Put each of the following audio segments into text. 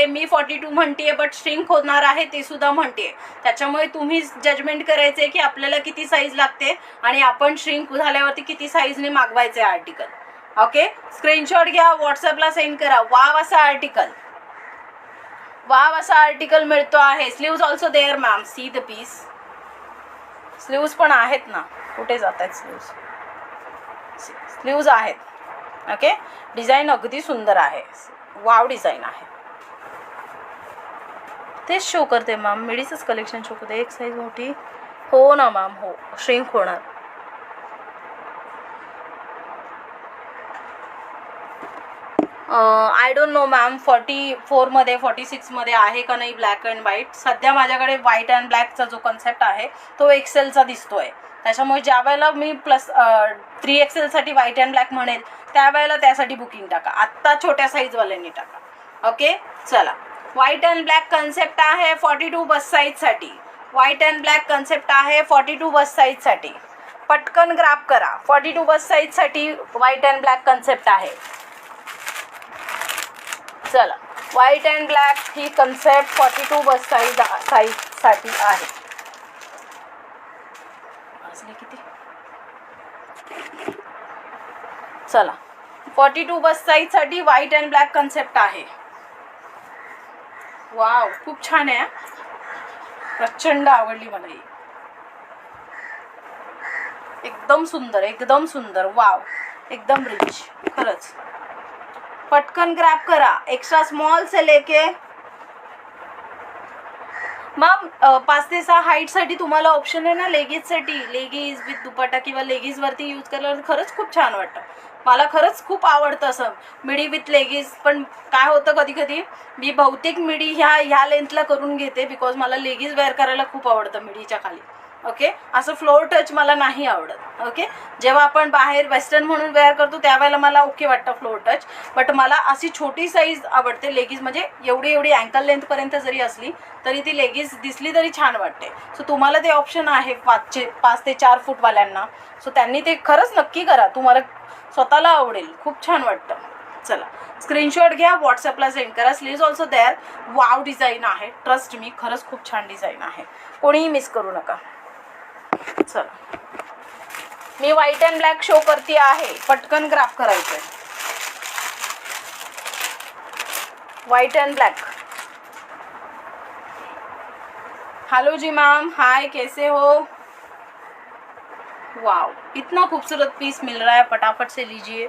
मी 42 म्हणते but shrink होणार आहे ते सुद्धा म्हणते. त्याच्यामुळे तुम्ही जजमेंट करायचे की आपल्याला किती साईज लागते आणि आपण श्रिंक झाल्यावरती किती साईजने मागवायचे आर्टिकल. ओके, स्क्रीनशॉट घ्या, व्हॉट्सअपला सेंड करा. वाव असा आर्टिकल, वाव असा आर्टिकल मिळतो आहे. Sleeves also there ma'am, see the piece. Sleeves पण आहेत ना, कुठे जात आहेत स्लीव्ज? स्लीव्ज आहेत. ओके, डिझाईन अगदी सुंदर आहे. वाव डिझाईन आहे. तेच शो करते मॅम, मिडीचंच कलेक्शन शो करते. एक साईज मोठी हो ना मॅम, हो श्रिंक होणार. आय डोंट नो मॅम 44 मध्ये 46 मध्ये आहे का नाही ब्लॅक अँड व्हाईट. सध्या माझ्याकडे व्हाईट अँड ब्लॅकचा जो कन्सेप्ट आहे तो एक्सेलचा दिसतोय. त्याच्यामुळे ज्या वेळेला मी प्लस 3XL साठी व्हाईट अँड ब्लॅक म्हणेल त्यावेळेला त्यासाठी बुकिंग टाका. आत्ता छोट्या साईजवाल्यांनी टाका. ओके, चला. व्हाईट अँड ब्लॅक कन्सेप्ट आहे 42 बस साईजसाठी. व्हाईट अँड ब्लॅक कन्सेप्ट आहे 42 बस साईजसाठी. पटकन ग्राफ करा. 42 बस साईजसाठी व्हाईट अँड ब्लॅक कन्सेप्ट आहे. चला, white and black he concept 42 बस साईजसाठी आहे. किती? चला, 42 बस साईजसाठी व्हाईट अँड ब्लॅक कन्सेप्ट आहे. वाव, खूप छान आहे. प्रचंड आवडली मला ही. एकदम सुंदर, एकदम सुंदर. वाव, एकदम रिच. खरंच पटकन ग्रॅब करा. एक्स्ट्रा स्मॉल से लेके मॅम 5 ते 6 हाईटसाठी तुम्हाला ऑप्शन आहे ना लेगीजसाठी. लेगीज विथ दुपट्टा किंवा लेगीजवरती यूज केल्यावर खरंच खूप छान वाटतं. मला खरंच खूप आवडतं असं मिडी विथ लेगीज. पण काय होतं कधी कधी मी बहुतेक मिडी ह्या लेंथला करून घेते बिकॉज मला लेगीज वेअर करायला खूप आवडतं मिडीच्या खाली. ओके, असं फ्लोअर टच मला नाही आवडत. ओके, जेव्हा आपण बाहेर वेस्टर्न म्हणून वेअर करतो त्यावेळेला मला ओके वाटतं फ्लोअर टच. बट मला अशी छोटी साईज आवडते लेगीज. म्हणजे एवढी अँकल लेंथपर्यंत जरी असली तरी ती लेगीज दिसली तरी छान वाटते. सो तुम्हाला ते ऑप्शन आहे 5 ते 4 फूटवाल्यांना. सो त्यांनी ते खरंच नक्की करा, तुम्हाला स्वतःला आवडेल. खूप छान वाटतं. चला, स्क्रीनशॉट घ्या, व्हॉट्सअपला सेंड करा. Sleeves also there. Wow design आहे. ट्रस्ट मी, खरंच खूप छान डिझाईन आहे. कोणीही मिस करू नका. चला, मी व्हाईट अँड ब्लॅक शो करते आहे. पटकन ग्राफ करायचंय. White and black. Hello ji ma'am, hi, कैसे हो? वाओ, इतना खूबसूरत पीस मिल रहा है, फटाफट से लीजिए.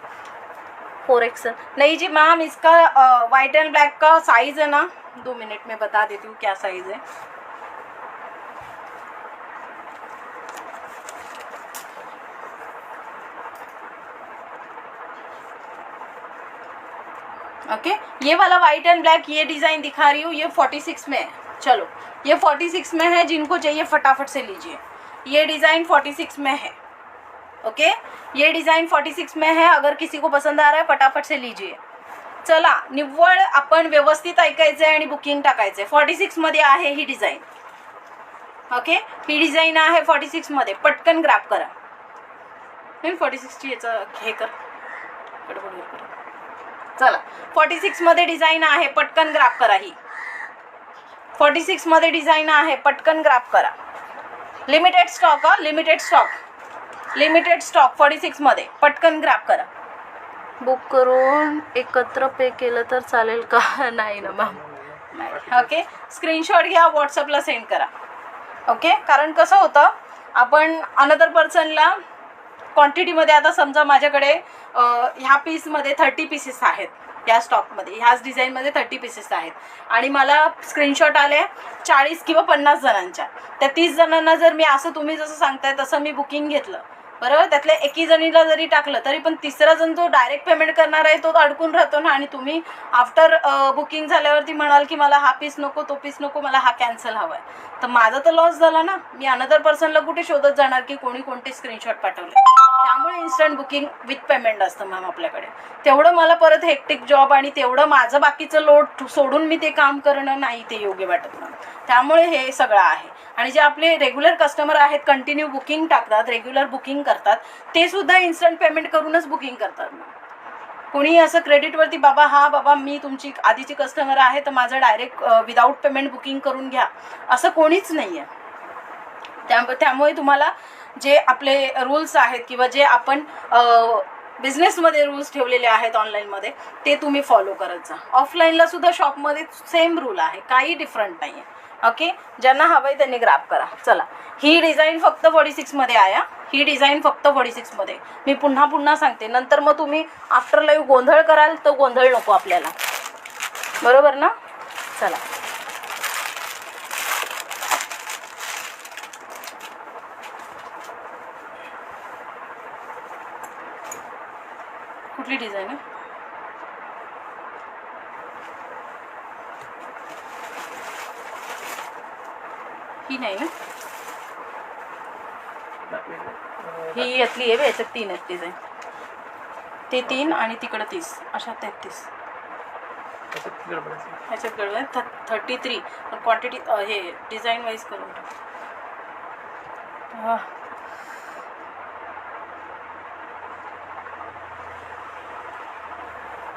4XL नहीं जी मैम, इसका व्हाइट एंड ब्लैक का साइज़ है ना, 2 मिनट में बता देती हूँ क्या साइज़ है. ओके, ये वाला व्हाइट एंड ब्लैक ये डिज़ाइन दिखा रही हूँ, ये 46 में है. चलो, ये 46 में है, जिनको चाहिए फटाफट से लीजिए. ये डिज़ाइन 46 में है. ओके, ये डिज़ाइन 46 में है. अगर किसी को पसंद आ रहा है फटाफट से लीजिए. चला, निव्वळ आपण व्यवस्थित ऐकायचं आहे आणि बुकिंग टाकायचं आहे. 46 मध्ये आहे ही डिझाईन. ओके, ही डिझाईन आहे 46 मध्ये. पटकन ग्रॅब करा. 46 ची याचं हे कर, गडबड कर. चला, 46 मध्ये डिझाईन आहे. पटकन ग्रॅब करा. ही 46 मध्ये डिझाईन आहे. पटकन ग्रॅब करा. लिमिटेड स्टॉक, लिमिटेड स्टॉक 46 मध्ये. पटकन ग्रॅब करा. बुक करून एकत्र पे केलं तर चालेल का? नाही ना मॅम, नाही. ओके, स्क्रीनशॉट घ्या, व्हॉट्सअपला सेंड करा. ओके, कारण कसं होतं, आपण अनदर पर्सनला क्वांटिटीमध्ये, आता समजा माझ्याकडे ह्या पीसमध्ये 30 पीसेस आहेत. या स्टॉकमध्ये ह्याच डिझाईनमध्ये 30 पीसेस आहेत आणि मला स्क्रीनशॉट आले 40 किंवा 50 जणांच्या. त्या 30 जणांना जर मी असं तुम्ही जसं सांगताय तसं मी बुकिंग घेतलं, बरोबर, त्यातल्या एकी जणीला जरी टाकलं तरी पण तिसरा जण जो डायरेक्ट पेमेंट करणार आहे तो अडकून राहतो ना. आणि तुम्ही आफ्टर बुकिंग झाल्यावरती म्हणाल की मला हा पीस नको, तो पीस नको, मला हा कॅन्सल हवा आहे, तर माझा तर लॉस झाला ना. मी अनदर पर्सनला कुठे शोधत जाणार की कोणी कोणते स्क्रीनशॉट पाठवले. त्यामुळे इन्स्टंट बुकिंग विथ पेमेंट असतं मॅम आपल्याकडे. तेवढं मला परत हेक्टिक जॉब आणि तेवढं माझं बाकीचं लोड सोडून मी ते काम करणं नाही ते योग्य वाटत मॅम. त्यामुळे हे सगळं आहे. आणि जे आपले रेग्युलर कस्टमर आहेत, कंटिन्यू बुकिंग टाकतात, रेग्युलर बुकिंग करतात, ते सुद्धा इन्स्टंट पेमेंट करूनच बुकिंग करतात मॅम. कोणी असं क्रेडिटवरती बाबा हा बाबा मी तुमची आधीची कस्टमर आहे तर माझं डायरेक्ट विदाऊट पेमेंट बुकिंग करून घ्या असं कोणीच नाही आहे. त्यामुळे तुम्हाला जे आपले रूल्स आहेत किंवा जे आपण बिझनेसमध्ये रूल्स ठेवलेले आहेत ऑनलाईनमध्ये ते तुम्ही फॉलो करत जा. ऑफलाईनला सुद्धा शॉपमध्ये सेम रूल आहे, काही डिफरंट नाही आहे. ओके, ज्यांना हवं आहे त्यांनी ग्रॅब करा. चला, ही डिझाईन फक्त 46मध्ये आहे. ही डिझाईन फक्त 46मध्ये. मी पुन्हा सांगते, नंतर मग तुम्ही आफ्टर लाईव्ह गोंधळ कराल तर गोंधळ नको आपल्याला, बरोबर ना. चला, कुठली डिझाईन आहे? ही नाही ना, ही यातली आहे. याच्यात 3 आहेत डिझाईन, ते 3 आणि तिकडं 30, अशा 33. ह्याच्यात गडबड 33, पण क्वांटिटी हे डिझाईन वाईज करून टाक.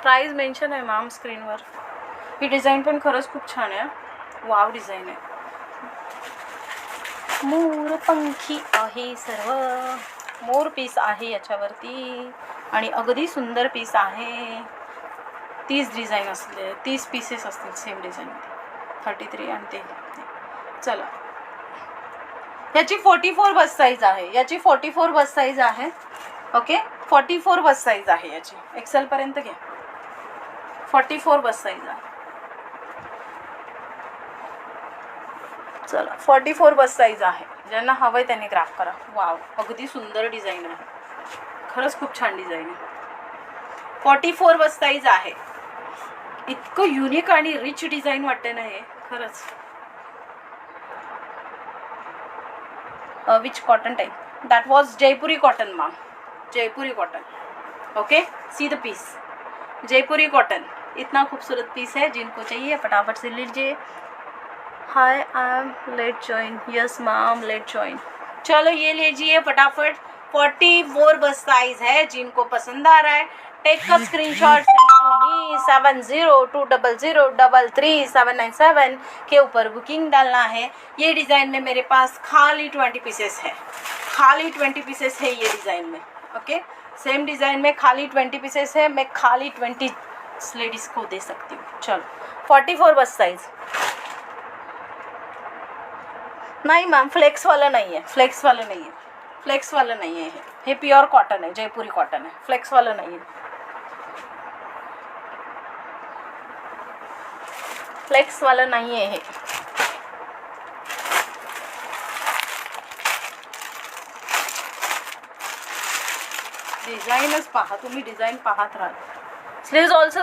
प्राईस मेन्शन आहे मॅम स्क्रीनवर. ही डिझाईन पण खरंच खूप छान आहे. वाव डिझाईन आहे. मोर पंखी आहे, सर्व मोर पीस आहे याच्यावरती आणि अगदी सुंदर पीस आहे. 30 डिझाईन असले, 30 पीसेस असतील सेम डिझाईनमध्ये. 33 आणि ते. चला, याची 44 बस साईज आहे. याची 44 बस साईज आहे. ओके, 44 बस साईज आहे याची. एक्सेलपर्यंत घ्या. 44 बस साईज आहे. चला, 44 बस साईज आहे. ज्यांना हवं आहे त्यांनी ग्रॅब करा. वाव, अगदी सुंदर डिझाईन आहे. खरंच खूप छान डिझाईन आहे. 44 बस साईज आहे. इतकं युनिक आणि रिच डिझाईन वाटते ना हे, खरंच. Which cotton type? That was Jaipuri cotton ma'am, Jaipuri cotton. Okay, see the piece. Jaipuri cotton, इतना खूबसूरत पीस है. जिनको चाहिए फटाफट से लीजिए. Hi, I am late join. Yes ma'am, late join. चलो, ये लीजिए फटाफट. 44 बस साइज है. जिनको पसंद आ रहा है टेक का स्क्रीनशॉट 702000333797 के ऊपर बुकिंग डालना है. ये डिज़ाइन में मेरे पास खाली 20 पीसेस है. खाली 20 पीसेस है ये डिज़ाइन में. ओके, सेम डिज़ाइन में खाली 20 पीसेस है. मैं खाली 20 लेडीज़ को दे सकती हूँ. चलो, 44 बस साइज. नहीं मैम, फ्लेक्स वाला नहीं है. फ्लेक्स वाला नहीं है. फ्लेक्स वाला नहीं है. ये प्योर कॉटन है, जयपुरी कॉटन है. फ्लेक्स वाला नहीं है. फ्लेक्स वाला नहीं है हे. डिझाईनच पहा तुम्ही, डिझाईन पाहत राहा. Sleeves also